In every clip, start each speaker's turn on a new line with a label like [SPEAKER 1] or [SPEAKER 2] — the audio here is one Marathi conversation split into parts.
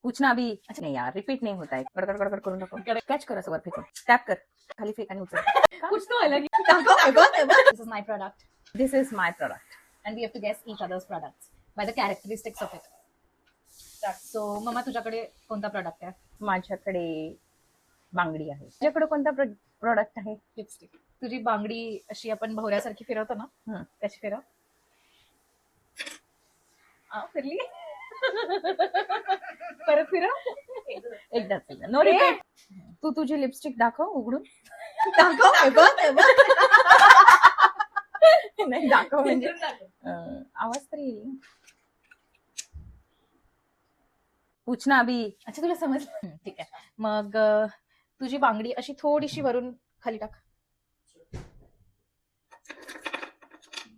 [SPEAKER 1] पूछना अभी अच्छा नहीं यार रिपीट नहीं होता है गड़गड़ गड़गड़ करून नको कैच कर असं वर फेकून टॅप कर खाली फेक आणि उचल
[SPEAKER 2] कुछ तो अलग ही. This is my product
[SPEAKER 1] this is my product
[SPEAKER 2] and we have to guess each other's products by the characteristics of it. So mamma तुझ्याकडे कोणता प्रोडक्ट आहे?
[SPEAKER 1] माझ्याकडे बांगडी आहे तुझ्याकडे कोणता प्रोडक्ट आहे
[SPEAKER 2] लिपस्टिक. तुझी बांगडी अशी आपण भवऱ्यासारखी फिरवतो ना,
[SPEAKER 1] हं.
[SPEAKER 2] कशी फिरव? फिरली. परत फिरव.
[SPEAKER 1] एकदाच नो रिपीट तू तुझी लिपस्टिक दाखव उघडून नाही दाखव म्हणजे आवाज तरी येईल पूछना अभी
[SPEAKER 2] अच्छा तुला समजलं. ठीक आहे. मग तुझी बांगडी अशी थोडीशी वरून खाली टाक.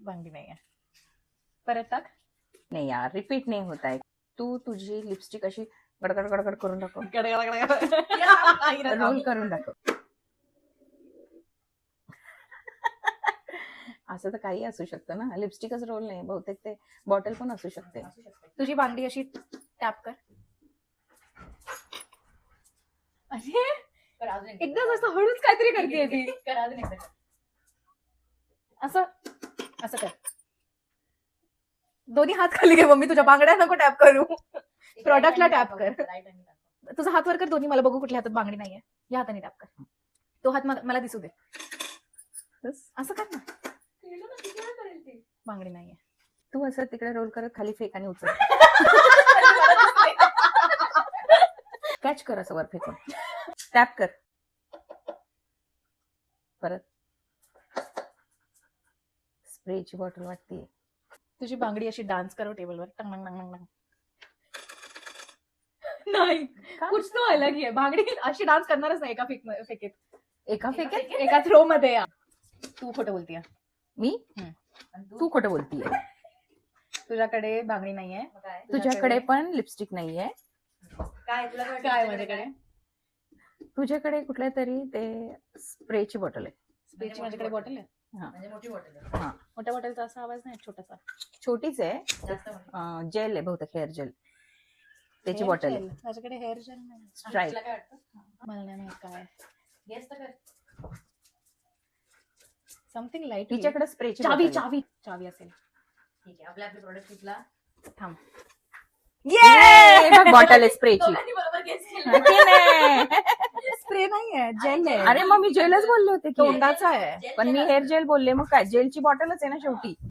[SPEAKER 2] बांगडी नाहीये. परत टाक.
[SPEAKER 1] नाही यार रिपीट नाही होत आहे तू तुझी लिपस्टिक अशी गडगड गडगड करून दाखव रोल करून दाखव असं तर काही असू शकतं ना लिपस्टिकच रोल नाही बहुतेक ते बॉटल पण असू शकते
[SPEAKER 2] तुझी बांगडी अशी टॅप कर. अरे एकदाच असं हळूच काहीतरी करते ती. असं असं कर. दोन्ही हात खाली घे मम्मी. तुझ्या बांगड्या नको टॅप करू. प्रोडक्टला टॅप कर. तुझा हात वर कर दोन्ही. मला बघू कुठल्या हातात बांगडी नाहीये. या हाताने टॅप कर. तो हात मला दिसू दे. असं कर ना. बांगडी नाहीये.
[SPEAKER 1] तू असं तिकडे रोल करत खाली फेक आणि उचल कॅच कर असं वर फेकून टॅप कर परत स्प्रेची बॉटल वाटते
[SPEAKER 2] तुझी बांगडी अशी डान्स करो टेबलवर. टंग टंग टंग टंग. नाही कुछ तो अलग ही आहे. बांगडी अशी डान्स करणारच नाही एका फेकेत.
[SPEAKER 1] एका फेकेत
[SPEAKER 2] एका थ्रो मध्ये. तू खोटं बोलतीये.
[SPEAKER 1] मी तू खोटं बोलतीये.
[SPEAKER 2] तुझ्याकडे बांगडी नाहीये.
[SPEAKER 1] तुझ्याकडे पण लिपस्टिक नाहीये.
[SPEAKER 2] काय माझ्याकडे?
[SPEAKER 1] तुझ्याकडे कुठल्या तरी ते स्प्रेची बॉटल आहे.
[SPEAKER 2] स्प्रेची माझ्याकडे बॉटल आहे. मोठ्या बॉटलचा असा आवाज नाही. छोटासा
[SPEAKER 1] छोटीच आहे जेल आहे बहुतेक हेअर जेल त्याची बॉटल आहे.
[SPEAKER 2] माझ्याकडे हेअर जेल नाही.
[SPEAKER 1] स्ट्राईप
[SPEAKER 2] मला नाही माहित काय. Something light.
[SPEAKER 1] तिच्याकडे स्प्रेची
[SPEAKER 2] चावी चावी चावी असेल.
[SPEAKER 3] ठीक आहे आपल्या प्रोडक्ट शिकला.
[SPEAKER 2] थांब.
[SPEAKER 1] बॉटल आहे स्प्रेची
[SPEAKER 2] स्प्रे नाहीये जेल आहे.
[SPEAKER 1] अरे मग मी जेलच बोलले होते की
[SPEAKER 2] तोंडाचा आहे.
[SPEAKER 1] पण मी हेअर जेल बोलले मग काय जेलची बॉटलच आहे ना शेवटी.